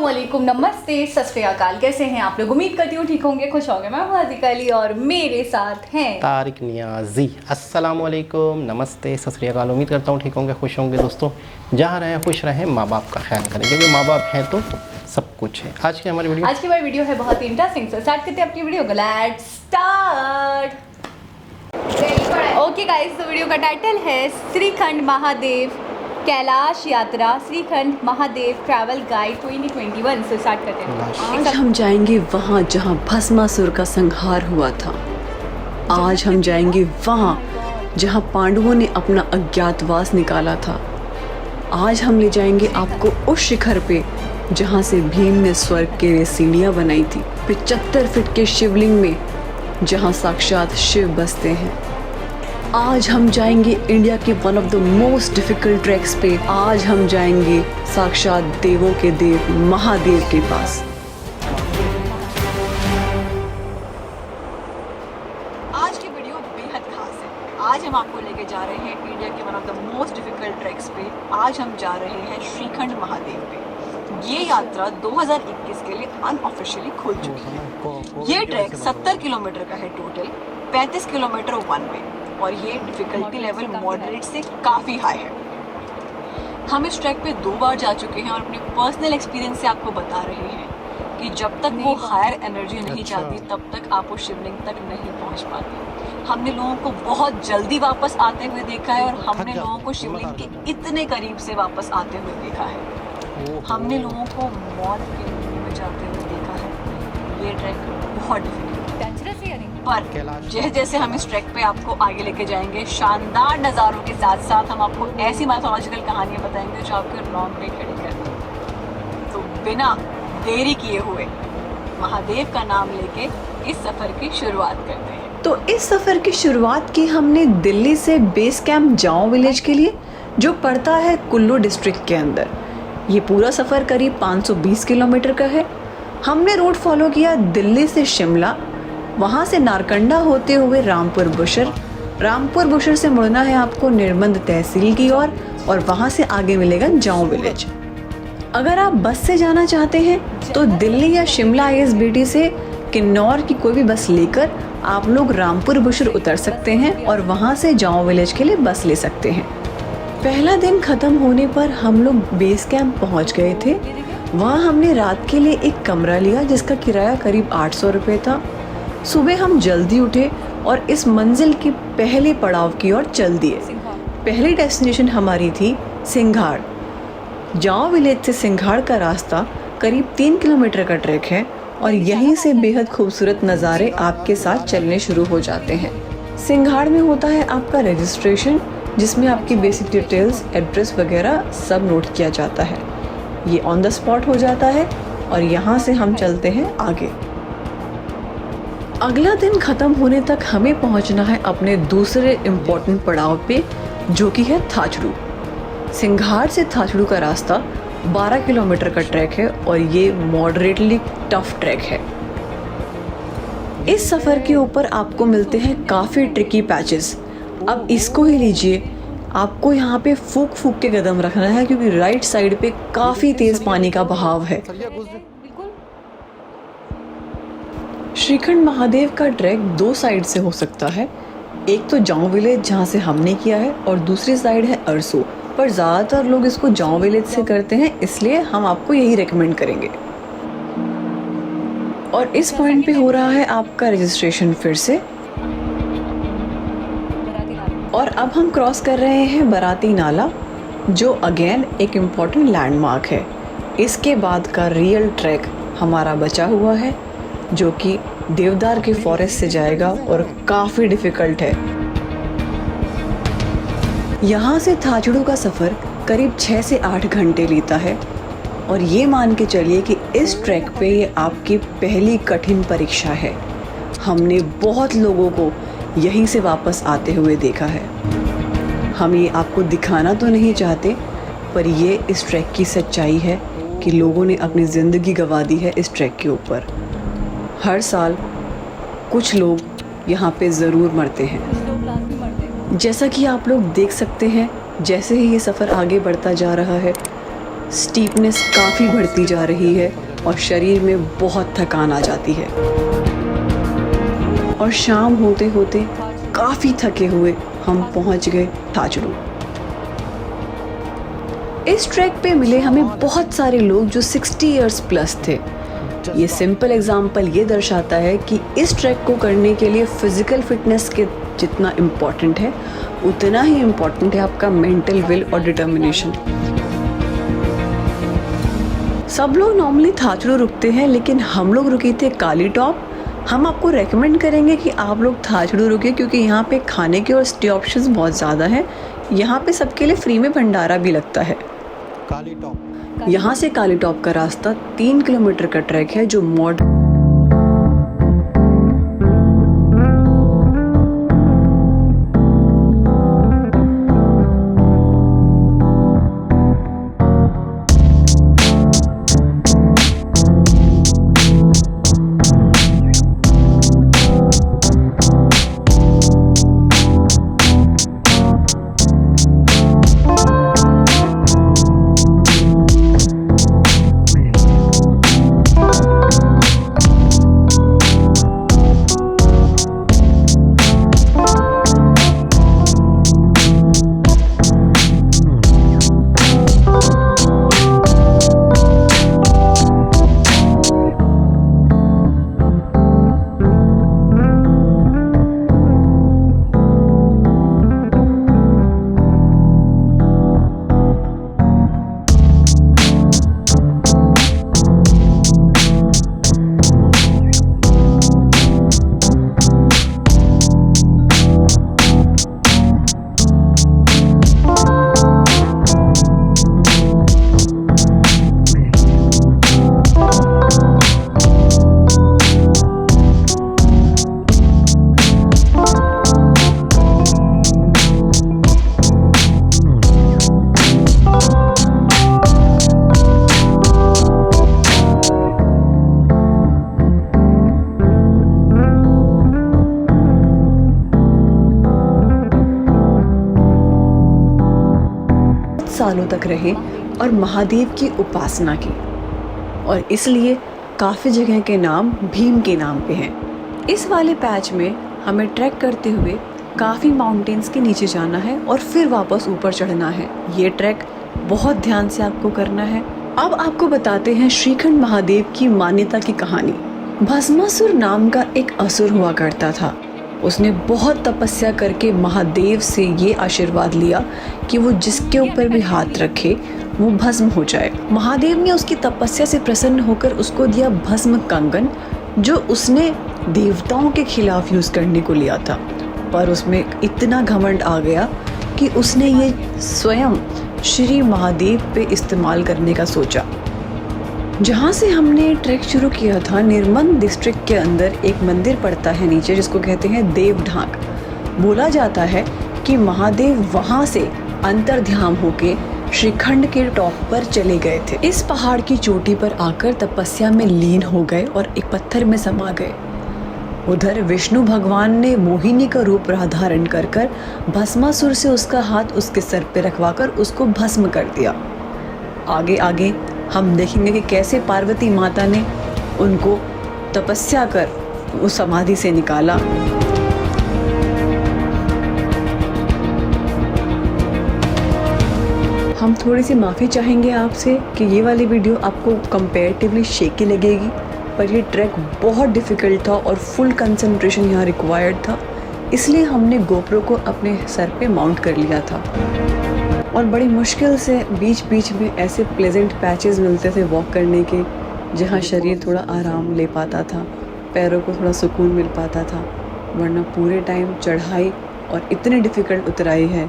अस्सलामुअलैकुम, नमस्ते, सत श्री अकाल। कैसे हैं आप लोग? उम्मीद करती हूँ ठीक होंगे, खुश होंगे। मैं हूँ हादिका अली और मेरे साथ हैं तारिक नियाजी। अस्सलामुअलैकुम, नमस्ते, सत श्री अकाल। उम्मीद करता हूँ ठीक होंगे, खुश होंगे। दोस्तों, जहाँ रहें खुश रहें, माँ बाप का ख्याल करें, क्योंकि माँ बाप हैं तो सब कुछ है। आज की हमारी वीडियो है बहुत ही इंटरेस्टिंग। से स्टार्ट करते हैं अपनी वीडियो को। Let's start. ओके गाइस, तो वीडियो का टाइटल है श्रीखंड महादेव कैलाश यात्रा, श्रीखंड महादेव ट्रैवल गाइड 2021 से स्टार्ट करते हैं। आज हम जाएंगे वहाँ जहाँ भस्मासुर का संहार हुआ था। आज हम जाएंगे वहाँ जहाँ पांडवों ने अपना अज्ञातवास निकाला था। आज हम ले जाएंगे आपको उस शिखर पे जहाँ से भीम ने स्वर्ग के लिए सीढ़ियाँ बनाई थी। 75 फीट के शिवलिंग में जहाँ साक्षात शिव बसते हैं। आज हम जाएंगे इंडिया के one of the most difficult tracks पे। आज हम जाएंगे साक्षात देवों के देव महादेव के पास। आज की वीडियो बेहद खास है। आज हम आपको लेके जा रहे हैं इंडिया के one of the most difficult tracks पे। आज हम जा रहे हैं श्रीखंड महादेव पे। ये यात्रा 2021 के लिए अनऑफिशियली खुल चुकी है। ये ट्रैक 70 किलोमीटर का है टोटल, 35 किलोमीटर वन वे, और ये डिफिकल्टी लेवल मॉडरेट से काफ़ी हाई है। हम इस ट्रैक पे 2 बार जा चुके हैं और अपने पर्सनल एक्सपीरियंस से आपको बता रहे हैं कि जब तक वो हायर एनर्जी नहीं जाती तब तक आप उस शिवलिंग तक नहीं पहुंच पाते। हमने लोगों को बहुत जल्दी वापस आते हुए देखा है और हमने लोगों को शिवलिंग के इतने करीब से वापस आते हुए देखा है। हमने लोगों को मौत के मुंह में जाते हुए देखा है। ये ट्रैक बहुत डिफिकल्ट पर जैसे जैसे हम इस ट्रैक पे आपको आगे लेके जाएंगे, शानदार नज़ारों के साथ साथ हम आपको ऐसी मैथोलॉजिकल कहानियाँ बताएंगे जो आपके रोंगटे खड़े कर दें। तो बिना देरी किए हुए महादेव का नाम लेके इस सफ़र की शुरुआत करते हैं। तो इस सफ़र की शुरुआत की हमने दिल्ली से बेस कैंप जाओ विलेज के लिए, जो पड़ता है कुल्लू डिस्ट्रिक्ट के अंदर। ये पूरा सफ़र करीब 520 किलोमीटर का है। हमने रूट फॉलो किया दिल्ली से शिमला, वहाँ से नारकंडा होते हुए रामपुर बुशर से मुड़ना है आपको निर्मंद तहसील की ओर, और वहाँ से आगे मिलेगा जाओ विलेज। अगर आप बस से जाना चाहते हैं तो दिल्ली या शिमला ISBT से किन्नौर की कोई भी बस लेकर आप लोग रामपुर बुशर उतर सकते हैं और वहाँ से जाओ विलेज के लिए बस ले सकते हैं। पहला दिन ख़त्म होने पर हम लोग बेस कैंप पहुँच गए थे। वहाँ हमने रात के लिए एक कमरा लिया जिसका किराया करीब 800 रुपये था। सुबह हम जल्दी उठे और इस मंजिल की पहले पड़ाव की ओर चल दिए। पहली डेस्टिनेशन हमारी थी सिंघाड़। जाओ विलेज से सिंघाड़ का रास्ता करीब 3 किलोमीटर का ट्रैक है और यहीं से बेहद खूबसूरत नज़ारे आपके साथ चलने शुरू हो जाते हैं। सिंघाड़ में होता है आपका रजिस्ट्रेशन, जिसमें आपकी बेसिक डिटेल्स, एड्रेस वगैरह सब नोट किया जाता है। ये ऑन द स्पॉट हो जाता है और यहाँ से हम चलते हैं आगे। अगला दिन ख़त्म होने तक हमें पहुंचना है अपने दूसरे इम्पोर्टेंट पड़ाव पे, जो कि है थाचड़ू। सिंघाड़ से थाचड़ू का रास्ता 12 किलोमीटर का ट्रैक है और ये मॉडरेटली टफ ट्रैक है। इस सफ़र के ऊपर आपको मिलते हैं काफ़ी ट्रिकी पैचेस। अब इसको ही लीजिए, आपको यहाँ पे फूक फूक के कदम रखना है क्योंकि राइट साइड पे काफ़ी तेज़ पानी का बहाव है। श्रीखंड महादेव का ट्रैक 2 साइड से हो सकता है। एक तो जाओ विलेज जहाँ से हमने किया है और दूसरी साइड है अरसू, पर ज़्यादातर लोग इसको जाओ विलेज से करते हैं, इसलिए हम आपको यही रेकमेंड करेंगे। और इस पॉइंट पे हो रहा है आपका रजिस्ट्रेशन फिर से। और अब हम क्रॉस कर रहे हैं बराती नाला, जो अगेन एक इम्पॉर्टेंट लैंडमार्क है। इसके बाद का रियल ट्रैक हमारा बचा हुआ है, जो कि देवदार के फॉरेस्ट से जाएगा और काफ़ी डिफ़िकल्ट है। यहाँ से थाचड़ू का सफ़र करीब 6 से 8 घंटे लेता है और ये मान के चलिए कि इस ट्रैक पे ये आपकी पहली कठिन परीक्षा है। हमने बहुत लोगों को यहीं से वापस आते हुए देखा है। हम ये आपको दिखाना तो नहीं चाहते, पर ये इस ट्रैक की सच्चाई है कि लोगों ने अपनी ज़िंदगी गंवा दी है इस ट्रैक के ऊपर। हर साल कुछ लोग यहाँ पे ज़रूर मरते हैं। जैसा कि आप लोग देख सकते हैं, जैसे ही ये सफ़र आगे बढ़ता जा रहा है, स्टीपनेस काफ़ी बढ़ती जा रही है और शरीर में बहुत थकान आ जाती है और शाम होते होते काफ़ी थके हुए हम पहुंच गए थाचड़ू। इस ट्रैक पे मिले हमें बहुत सारे लोग जो 60 इयर्स प्लस थे। ये सिंपल एग्जाम्पल ये दर्शाता है कि इस ट्रैक को करने के लिए फिजिकल फिटनेस के जितना इम्पॉर्टेंट है उतना ही इम्पॉर्टेंट है आपका मेंटल विल और डिटर्मिनेशन। सब लोग नॉर्मली थाचड़ू रुकते हैं, लेकिन हम लोग रुके थे काली टॉप। हम आपको रेकमेंड करेंगे कि आप लोग थाचड़ू रुके, क्योंकि यहाँ पे खाने के और स्टे ऑप्शंस बहुत ज़्यादा हैं। यहाँ पे सबके लिए फ्री में भंडारा भी लगता है। काली टॉप, यहाँ से काली टॉप का रास्ता 3 किलोमीटर का ट्रैक है जो सालों तक रहे और महादेव की उपासना की, और इसलिए काफ़ी जगह के नाम भीम के नाम पे हैं। इस वाले पैच में हमें ट्रैक करते हुए काफ़ी माउंटेन्स के नीचे जाना है और फिर वापस ऊपर चढ़ना है। ये ट्रैक बहुत ध्यान से आपको करना है। अब आपको बताते हैं श्रीखंड महादेव की मान्यता की कहानी। भस्मासुर नाम का एक असुर हुआ करता था। उसने बहुत तपस्या करके महादेव से ये आशीर्वाद लिया कि वो जिसके ऊपर भी हाथ रखे वो भस्म हो जाए। महादेव ने उसकी तपस्या से प्रसन्न होकर उसको दिया भस्म कंगन, जो उसने देवताओं के खिलाफ यूज़ करने को लिया था। पर उसमें इतना घमंड आ गया कि उसने ये स्वयं श्री महादेव पे इस्तेमाल करने का सोचा। जहाँ से हमने ट्रैक शुरू किया था, निर्मल डिस्ट्रिक्ट के अंदर एक मंदिर पड़ता है नीचे, जिसको कहते हैं देव ढाक। बोला जाता है कि महादेव वहाँ से अंतर्ध्यान होके श्रीखंड के टॉप पर चले गए थे। इस पहाड़ की चोटी पर आकर तपस्या में लीन हो गए और एक पत्थर में समा गए। उधर विष्णु भगवान ने मोहिनी का रूप धारण कर भस्मासुर से उसका हाथ उसके सर पे रखवाकर उसको भस्म कर दिया। आगे आगे हम देखेंगे कि कैसे पार्वती माता ने उनको तपस्या कर उस समाधि से निकाला। हम थोड़ी सी माफ़ी चाहेंगे आपसे कि ये वाली वीडियो आपको कंपैरेटिवली शेकी लगेगी, पर ये ट्रैक बहुत डिफ़िकल्ट था और फुल कंसंट्रेशन यहाँ रिक्वायर्ड था, इसलिए हमने गोप्रो को अपने सर पे माउंट कर लिया था। और बड़ी मुश्किल से बीच बीच में ऐसे प्लेजेंट पैचेस मिलते थे वॉक करने के, जहाँ शरीर थोड़ा आराम ले पाता था, पैरों को थोड़ा सुकून मिल पाता था, वरना पूरे टाइम चढ़ाई और इतनी डिफ़िकल्ट उतराई है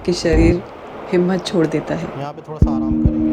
कि शरीर हिम्मत छोड़ देता है। यहाँ पे थोड़ा सा आराम करेंगे।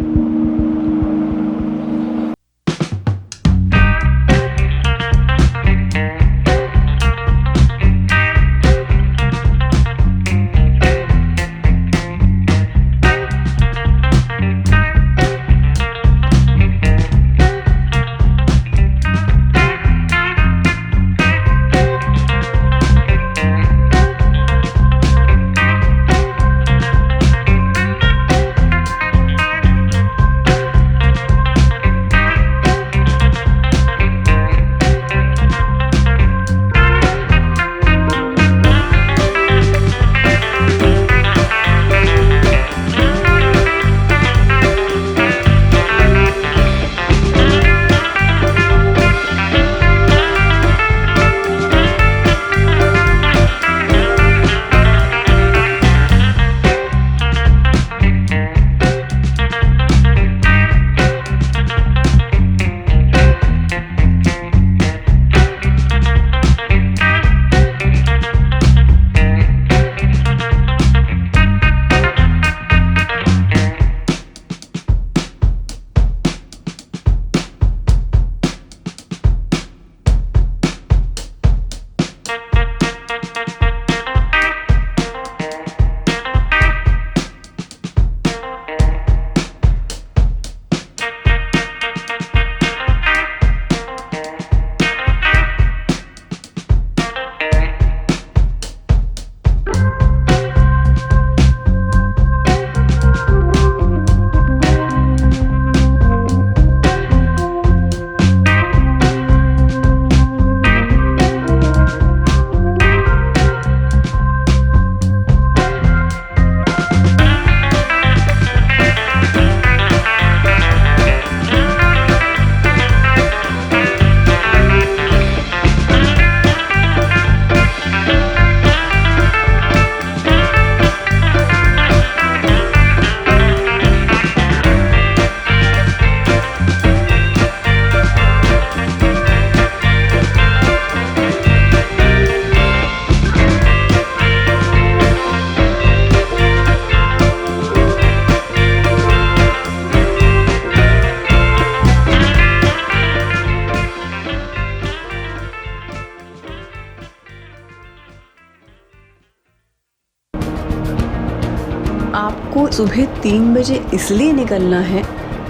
आपको सुबह 3 बजे इसलिए निकलना है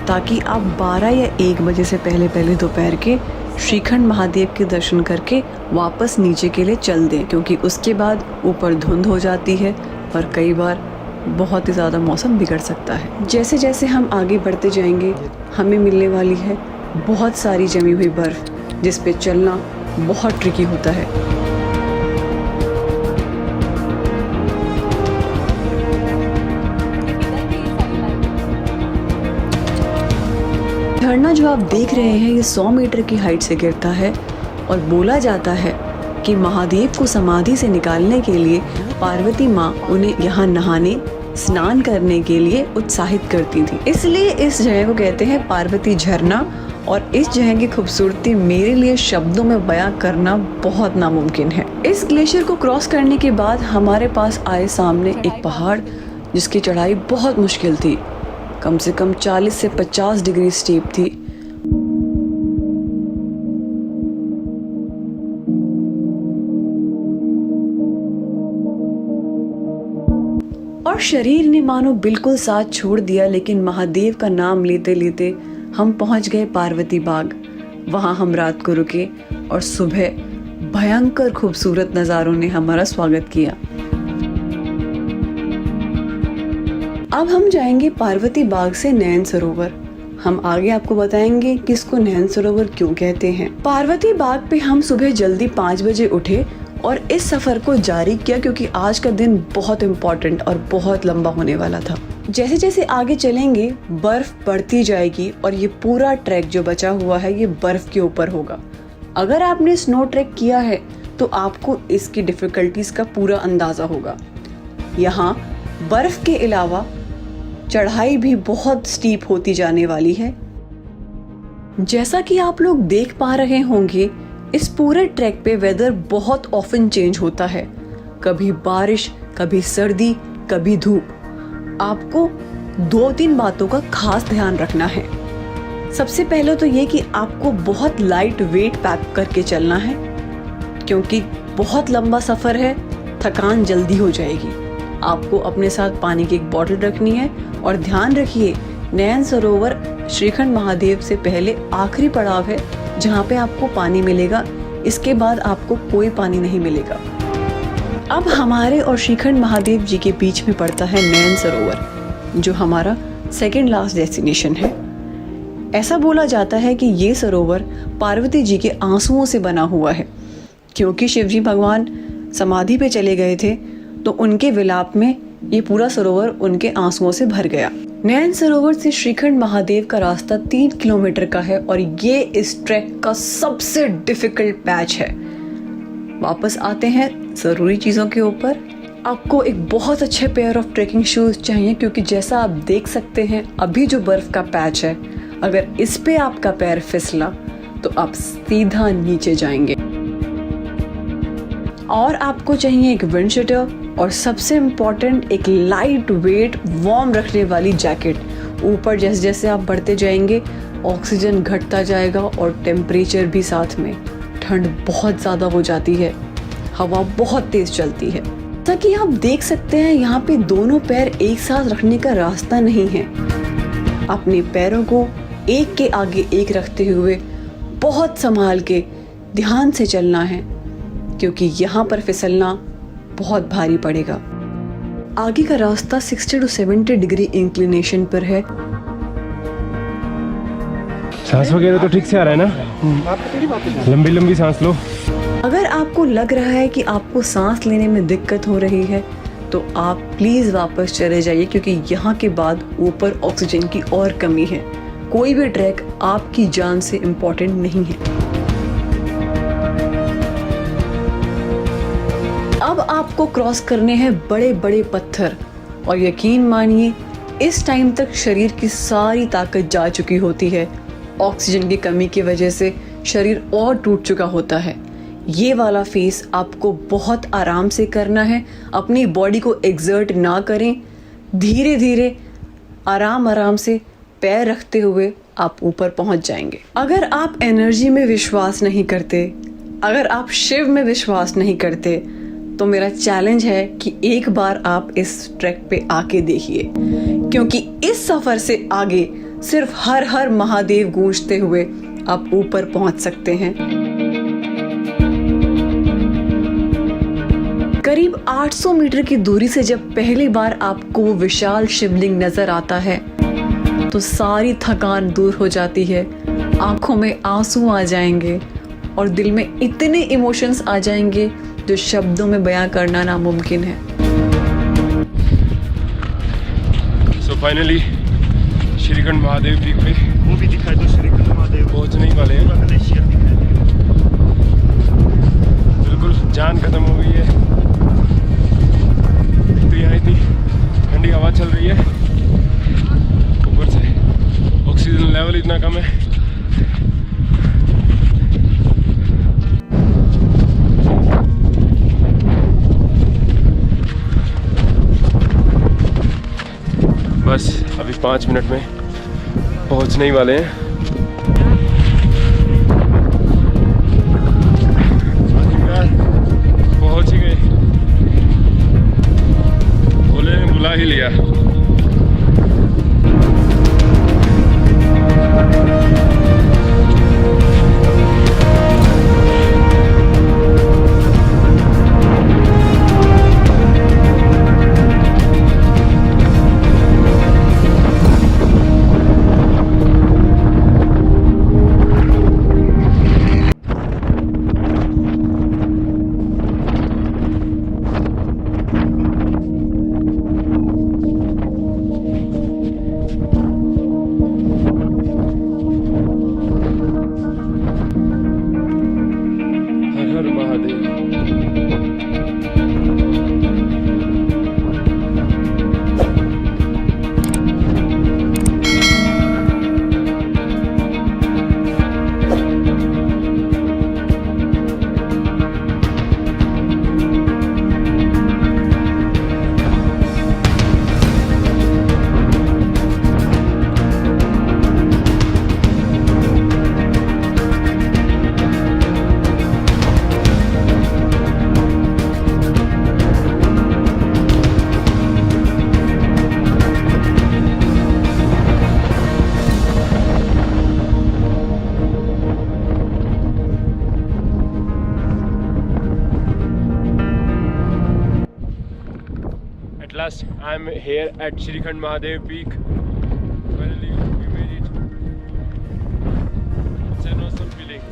ताकि आप 12 या 1 बजे से पहले दोपहर के श्रीखंड महादेव के दर्शन करके वापस नीचे के लिए चल दें, क्योंकि उसके बाद ऊपर धुंध हो जाती है और कई बार बहुत ही ज़्यादा मौसम बिगड़ सकता है। जैसे जैसे हम आगे बढ़ते जाएंगे हमें मिलने वाली है बहुत सारी जमी हुई बर्फ़, जिस पे चलना बहुत ट्रिकी होता है। झरना जो आप देख रहे हैं ये 100 मीटर की हाइट से गिरता है और बोला जाता है कि महादेव को समाधि से निकालने के लिए पार्वती माँ उन्हें यहाँ नहाने स्नान करने के लिए उत्साहित करती थी, इसलिए इस जगह को कहते हैं पार्वती झरना। और इस जगह की खूबसूरती मेरे लिए शब्दों में बयां करना बहुत नामुमकिन है। इस ग्लेशियर को क्रॉस करने के बाद हमारे पास आए सामने एक पहाड़ जिसकी चढ़ाई बहुत मुश्किल थी, कम से कम 40 से 50 डिग्री स्टीप थी। और शरीर ने मानो बिल्कुल साथ छोड़ दिया, लेकिन महादेव का नाम लेते लेते हम पहुंच गए पार्वती बाग। वहां हम रात को रुके और सुबह भयंकर खूबसूरत नज़ारों ने हमारा स्वागत किया। अब हम जाएंगे पार्वती बाग से नैन सरोवर। हम आगे आपको बताएंगे कि इसको नैन सरोवर क्यों कहते हैं। पार्वती बाग पे हम सुबह जल्दी 5 बजे उठे और इस सफर को जारी किया, क्योंकि आज का दिन बहुत इम्पोर्टेंट और बहुत लंबा होने वाला था। जैसे जैसे आगे चलेंगे बर्फ बढ़ती जाएगी और ये पूरा ट्रैक जो बचा हुआ है ये बर्फ के ऊपर होगा। अगर आपने स्नो ट्रैक किया है तो आपको इसकी डिफिकल्टीज का पूरा अंदाजा होगा। यहाँ बर्फ के अलावा चढ़ाई भी बहुत स्टीप होती जाने वाली है। जैसा कि आप लोग देख पा रहे होंगे इस पूरे ट्रैक पे वेदर बहुत ऑफन चेंज होता है, कभी बारिश, कभी सर्दी, कभी धूप। आपको 2-3 बातों का खास ध्यान रखना है। सबसे पहले तो ये कि आपको बहुत लाइट वेट पैक करके चलना है, क्योंकि बहुत लंबा सफ़र है, थकान जल्दी हो जाएगी। आपको अपने साथ पानी की एक बोतल रखनी है और ध्यान रखिए नैन सरोवर श्रीखंड महादेव से पहले आखिरी पड़ाव है जहाँ पे आपको पानी मिलेगा, इसके बाद आपको कोई पानी नहीं मिलेगा। अब हमारे और श्रीखंड महादेव जी के बीच में पड़ता है नैन सरोवर, जो हमारा सेकंड लास्ट डेस्टिनेशन है। ऐसा बोला जाता है कि ये सरोवर पार्वती जी के आंसुओं से बना हुआ है, क्योंकि शिवजी भगवान समाधि पे चले गए थे तो उनके विलाप में ये पूरा सरोवर उनके आंसुओं से भर गया। नैन सरोवर से श्रीखंड महादेव का रास्ता 3 किलोमीटर का है और ये इस ट्रैक का सबसे डिफिकल्ट पैच है। वापस आते हैं ज़रूरी चीज़ों के ऊपर। आपको एक बहुत अच्छे पेयर ऑफ ट्रैकिंग शूज़ चाहिए, क्योंकि जैसा आप देख सकते हैं अभी जो बर्फ़ का पैच है, अगर इस पे आपका पैर फिसला तो आप सीधा नीचे जाएंगे। और आपको चाहिए एक विंड शीटर और सबसे इम्पॉर्टेंट एक लाइट वेट वार्म रखने वाली जैकेट। ऊपर जैसे जैसे आप बढ़ते जाएंगे ऑक्सीजन घटता जाएगा और टेम्परेचर भी साथ में, ठंड बहुत ज़्यादा हो जाती है, हवा बहुत तेज़ चलती है। जैसा कि आप देख सकते हैं यहाँ पे दोनों पैर एक साथ रखने का रास्ता नहीं है। अपने पैरों को एक के आगे एक रखते हुए बहुत संभाल के ध्यान से चलना है, क्योंकि यहाँ पर फिसलना बहुत भारी पड़ेगा। आगे का रास्ता 60 to 70 डिग्री इंक्लिनेशन पर है। सांस वगैरह तो ठीक से आ रहा है ना? लंबी लंबी सांस लो। अगर आपको लग रहा है कि आपको सांस लेने में दिक्कत हो रही है तो आप प्लीज़ वापस चले जाइए, क्योंकि यहाँ के बाद ऊपर ऑक्सीजन की और कमी है। कोई भी ट्रैक आपकी जान से इम्पोर्टेंट नहीं है। अब आपको क्रॉस करने हैं बड़े बड़े पत्थर, और यकीन मानिए इस टाइम तक शरीर की सारी ताकत जा चुकी होती है। ऑक्सीजन की कमी की वजह से शरीर और टूट चुका होता है। ये वाला फेस आपको बहुत आराम से करना है। अपनी बॉडी को एक्सर्ट ना करें, धीरे धीरे आराम आराम से पैर रखते हुए आप ऊपर पहुंच जाएंगे। अगर आप एनर्जी में विश्वास नहीं करते, अगर आप शिव में विश्वास नहीं करते, तो मेरा चैलेंज है कि एक बार आप इस ट्रैक पे आके देखिए, क्योंकि इस सफर से आगे सिर्फ हर हर महादेव गूंजते हुए आप ऊपर पहुंच सकते हैं। करीब 800 मीटर की दूरी से जब पहली बार आपको वो विशाल शिवलिंग नजर आता है तो सारी थकान दूर हो जाती है, आंखों में आंसू आ जाएंगे और दिल में इतने इमोशंस आ जाएंगे जो शब्दों में बयां करना नामुमकिन है। So finally shrikhand Mahadev peak पे वो भी दिखाई दो, श्रीखंड महादेव पहुंचने ही वाले हैं। ग्लेशियर दिखाई दे। बिल्कुल जान खत्म हो गई है। एक तो यहाँ इतनी ठंडी हवा चल रही है, ऊपर से ऑक्सीजन लेवल इतना कम है। बस अभी 5 मिनट में पहुंचने ही वाले हैं। पहुंच ही गए, भोले ने बुला ही लिया। हर हर Mahadev. At last, I am here at Shrikhand Mahadev Peak. Finally, we made it. It's an awesome feeling.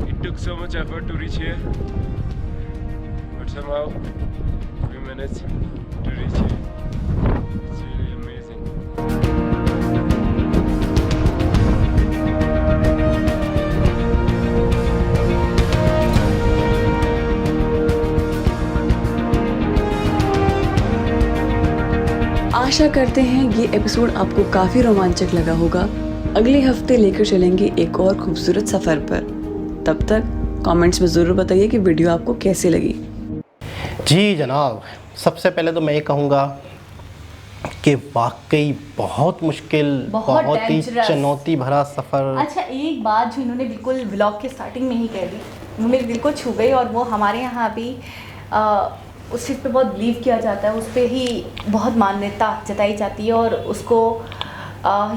It took so much effort to reach here, but somehow we managed to reach here. It's really amazing. आशा करते हैं ये episode आपको काफ़ी रोमांचक लगा होगा। अगले हफ्ते लेकर चलेंगे एक और खूबसूरत सफ़र पर। तब तक कमेंट्स में ज़रूर बताइए कि वीडियो आपको कैसी लगी। जी जनाब, सबसे पहले तो मैं ये कहूँगा कि वाकई बहुत मुश्किल, बहुत बहुत ही dangerous। चुनौती भरा सफ़र। अच्छा, एक बात जो इन्होंने बिल्कुल व्लॉग के स्टार्टिंग में ही कह दी, वो मेरे दिल को छू गई। और वो हमारे यहाँ भी उस चीज़ पे बहुत बिलीव किया जाता है, उस पर ही बहुत मान्यता जताई जाती है और उसको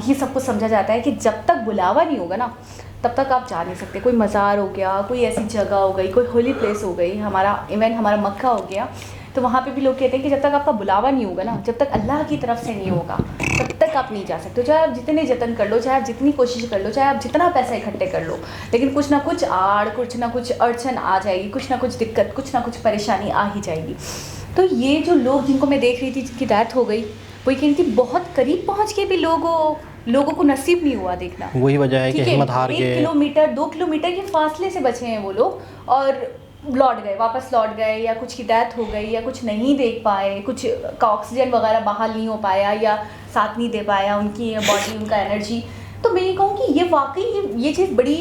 ये सब कुछ समझा जाता है कि जब तक बुलावा नहीं होगा ना, तब तक आप जा नहीं सकते। कोई मज़ार हो गया, कोई ऐसी जगह हो गई, कोई होली प्लेस हो गई, हमारा मक्का हो गया, तो वहाँ पे भी लोग कहते हैं कि जब तक आपका बुलावा नहीं होगा ना, जब तक अल्लाह की तरफ से नहीं होगा, तब तक आप नहीं जा सकते। चाहे आप जितने जतन कर लो, चाहे आप जितनी कोशिश कर लो, चाहे आप जितना पैसा इकट्ठे कर लो, लेकिन कुछ ना कुछ आड़, कुछ ना कुछ अड़चन आ जाएगी, कुछ ना कुछ दिक्कत, कुछ ना कुछ परेशानी आ ही जाएगी। तो ये जो लोग जिनको मैं देख रही थी जिनकी डेथ हो गई, वही कह रही थी बहुत करीब पहुँच के भी लोगों को नसीब नहीं हुआ देखना। वही वजह है कि हिम्मत हार गए। 1 किलोमीटर 2 किलोमीटर के फासले से बचे हैं वो लोग और लौट गए, वापस लौट गए, या कुछ की डेथ हो गई, या कुछ नहीं देख पाए, कुछ का ऑक्सीजन वगैरह बहाल नहीं हो पाया, या साथ नहीं दे पाया उनकी बॉडी, उनका एनर्जी। तो मैं ये कहूँ कि ये वाकई ये चीज़ बड़ी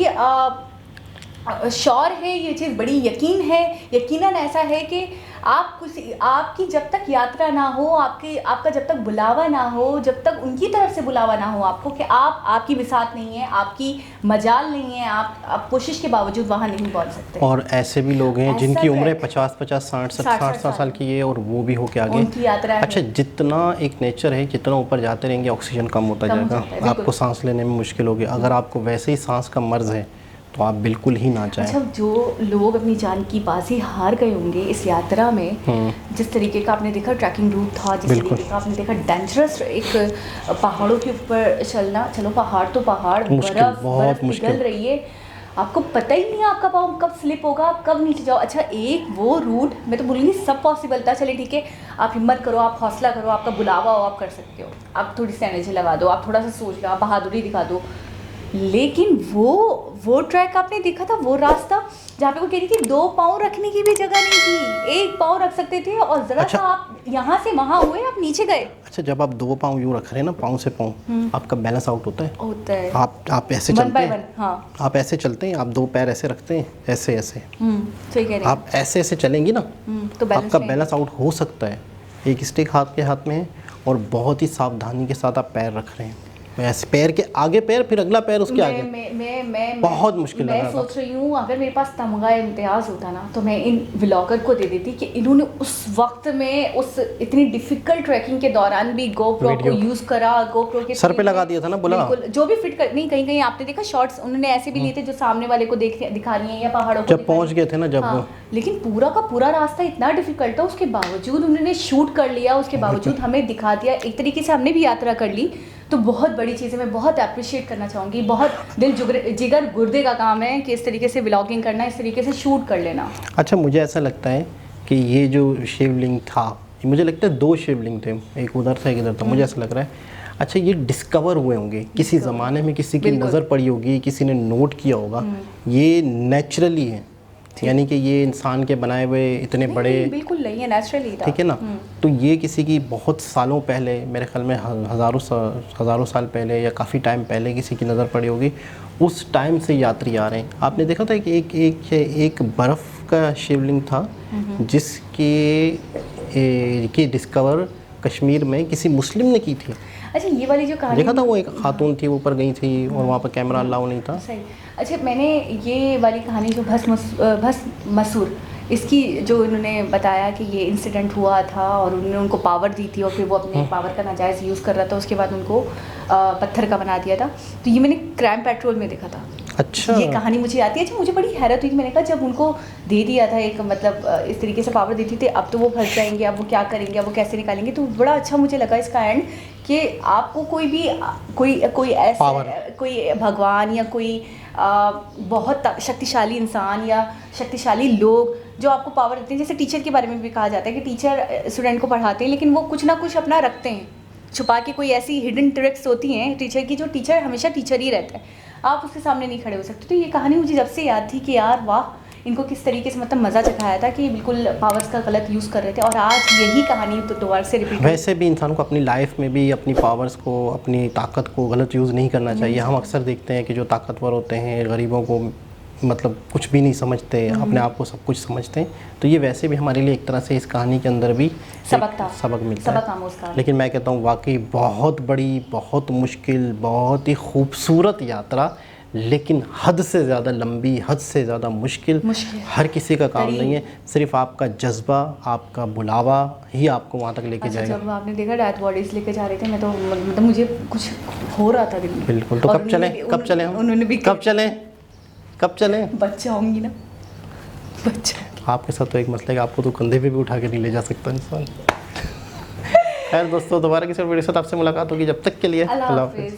श्योर है, ये चीज़ बड़ी यकीन है, यकीनन ऐसा है कि आपकी जब तक यात्रा ना हो, आपका जब तक बुलावा ना हो, जब तक उनकी तरफ से बुलावा ना हो आपको कि आपकी बिसात नहीं है, आपकी मजाल नहीं है, आप कोशिश के बावजूद वहाँ नहीं पहुँच सकते। और ऐसे भी लोग हैं ऐसा जिनकी उम्रें है। 50-50, 60 साल की है और वो भी होके आगे। उनकी यात्रा है। अच्छा, जितना एक नेचर है, जितना ऊपर जाते रहेंगे ऑक्सीजन कम होता कम हो जाएगा, जाता है, बिल्कुल। आपको सांस लेने में मुश्किल होगी। अगर आपको वैसे ही सांस का मर्ज है तो आप बिल्कुल ही ना चाहें। अच्छा, जो लोग अपनी जान की बाजी हार गए होंगे इस यात्रा में, जिस तरीके का आपने देखा ट्रैकिंग रूट था, जिस बिल्कुल। तरीके का आपने देखा डेंजरस एक पहाड़ों के ऊपर चलना, चलो पहाड़ तो पहाड़, मुश्किल, बहुत बर्फ मुश्किल। पिघल रही है, आपको पता ही नहीं है आपका पाँव कब स्लिप होगा, आप कब नीचे जाओ। अच्छा, एक वो रूट मैं तो बोलूँगी सब पॉसिबल था। चलिए ठीक है, आप हिम्मत करो, आप हौसला करो, आपका बुलावा हो, आप कर सकते हो, आप थोड़ी सी एनर्जी लगा दो, आप थोड़ा सा सोच लो, आप बहादुरी दिखा दो। लेकिन वो ट्रैक आपने देखा था, वो रास्ता जहाँ पे वो कह रही थी 2 पाँव रखने की भी जगह नहीं थी, 1 पाँव रख सकते थे, और ज़रा अच्छा। सा आप यहाँ से वहाँ हुए, आप नीचे गए। अच्छा, जब आप 2 पाँव यूँ रख रहे हैं ना, पाँव से पाँव, आपका बैलेंस आउट होता है। होता है आप ऐसे 1 चलते by हैं, 1, हाँ। आप ऐसे चलते हैं, आप 2 पैर ऐसे रखते हैं, ऐसे ऐसे सही कह रहे हैं। आप ऐसे ऐसे चलेंगी ना, तो बैलेंस आपका नहीं। बैलेंस आउट हो सकता है। एक स्टिक हाथ के हाथ में है और बहुत ही सावधानी के साथ आप पैर रख रहे हैं, ऐसे पैर के आगे पैर, फिर अगला पैर उसके आगे। मैं बहुत मुश्किल लग मैं रहा था। सोच रही हूँ अगर मेरे पास तमगा इम्तियाज़ होता ना, तो मैं इन व्लॉगर को दे देती कि इन्होंने उस वक्त में, उस इतनी डिफिकल्ट ट्रैकिंग के दौरान भी गोप्रो को यूज़ करा, गोप्रो के सर पे लगा दिया था ना, बोला बिल्कुल, जो भी फिट कर, नहीं कहीं कहीं आपने देखा शॉट्स उन्होंने ऐसे भी लिए थे जो सामने वाले को दिखा रही हैं या पहाड़ों को जब दिखा रही पहुंच गए थे ना, जब हैं। हाँ, लेकिन पूरा का पूरा रास्ता इतना डिफिकल्ट था, उसके बावजूद उन्होंने शूट कर लिया, उसके बावजूद हमें दिखा दिया। एक तरीके से हमने भी यात्रा कर ली, तो बहुत बड़ी चीज़ है। मैं बहुत अप्रिशिएट करना चाहूँगी, बहुत दिल जिगर गुर्दे का काम है कि इस तरीके से व्लॉगिंग करना, इस तरीके से शूट कर लेना। अच्छा, मुझे ऐसा लगता है कि ये जो शिवलिंग था, मुझे लगता है 2 शिवलिंग थे, एक उधर था एक इधर था, मुझे ऐसा लग रहा है। अच्छा, ये डिस्कवर हुए होंगे किसी ज़माने में, किसी की बिल्कुल। नज़र पड़ी होगी, किसी ने नोट किया होगा, ये नेचुरली है, यानी कि ये इंसान के बनाए हुए इतने बड़े, बिल्कुल नहीं है, नेचुरली था। ठीक है ना। तो ये किसी की बहुत सालों पहले, मेरे ख्याल में हज़ारों साल पहले या काफ़ी टाइम पहले किसी की नज़र पड़ी होगी, उस टाइम से यात्री आ रहे हैं। आपने देखा था कि एक बर्फ़ का शिवलिंग था जिसकी डिस्कवर कश्मीर में किसी मुस्लिम ने की थी। अच्छा, ये वाली जो कहानी देखा था, वो एक खातून थी, ऊपर गई थी और वहाँ पर कैमरा अलाउ नहीं था। सही। अच्छा, मैंने ये वाली कहानी जो भस्म मसूर, इसकी जो इन्होंने बताया कि ये इंसिडेंट हुआ था और उन्होंने उनको पावर दी थी और फिर वो अपने पावर का नाजायज़ यूज़ कर रहा था, उसके बाद उनको पत्थर का बना दिया था। तो ये मैंने क्राइम पेट्रोल में देखा था। अच्छा, ये कहानी मुझे आती है। अच्छा, मुझे बड़ी हैरत हुई थी, मैंने कहा जब उनको दे दिया था एक, मतलब इस तरीके से पावर दी थी, अब तो वो फंस जाएंगे, अब वो क्या करेंगे, अब वो कैसे निकालेंगे। तो बड़ा अच्छा मुझे लगा इसका एंड कि आपको कोई ऐसा कोई भगवान या कोई बहुत शक्तिशाली इंसान या शक्तिशाली लोग जो आपको पावर देते हैं, जैसे टीचर के बारे में भी कहा जाता है कि टीचर स्टूडेंट को पढ़ाते हैं, लेकिन वो कुछ ना कुछ अपना रखते हैं छुपा के, कोई ऐसी हिडन ट्रिक्स होती हैं टीचर की, जो टीचर हमेशा टीचर ही रहता है, आप उसके सामने नहीं खड़े हो सकते। तो ये कहानी मुझे जब से याद थी कि यार वाह, इनको किस तरीके से मतलब मज़ा चखाया था कि बिल्कुल पावर्स का गलत यूज़ कर रहे थे, और आज यही कहानी तो दोबारा से रिपीट। वैसे भी इंसान को अपनी लाइफ में भी अपनी पावर्स को, अपनी ताकत को गलत यूज़ नहीं करना चाहिए। हम अक्सर देखते हैं कि जो ताकतवर होते हैं गरीबों को मतलब कुछ भी नहीं समझते, अपने आप को सब कुछ समझते हैं। तो ये वैसे भी हमारे लिए एक तरह से इस कहानी के अंदर भी सबक मिलता है। लेकिन मैं कहता हूँ वाकई बहुत बड़ी, बहुत मुश्किल, बहुत ही खूबसूरत यात्रा, लेकिन हद से ज़्यादा लंबी, हद से ज़्यादा मुश्किल हर किसी का काम नहीं है। सिर्फ आपका जज्बा, आपका बुलावा ही आपको वहाँ तक लेके जाएगा। जब आपने देखा डेथ बॉडीज लेके जा रहे थे, मैं तो मतलब मुझे कुछ हो रहा था दिल में। बिल्कुल। तो कब चलें हम? उन्होंने भी कब चलें? बच्चे होंगी ना, बच्चे। आपके साथ तो एक मसला है कि आपको तो कंधे पे भी उठा के नहीं ले जा सकता इंसान। खैर दोस्तों, दोबारा किसी वीडियो के साथ आपसे मुलाकात होगी, जब तक के लिए अल्लाह हाफ़िज़।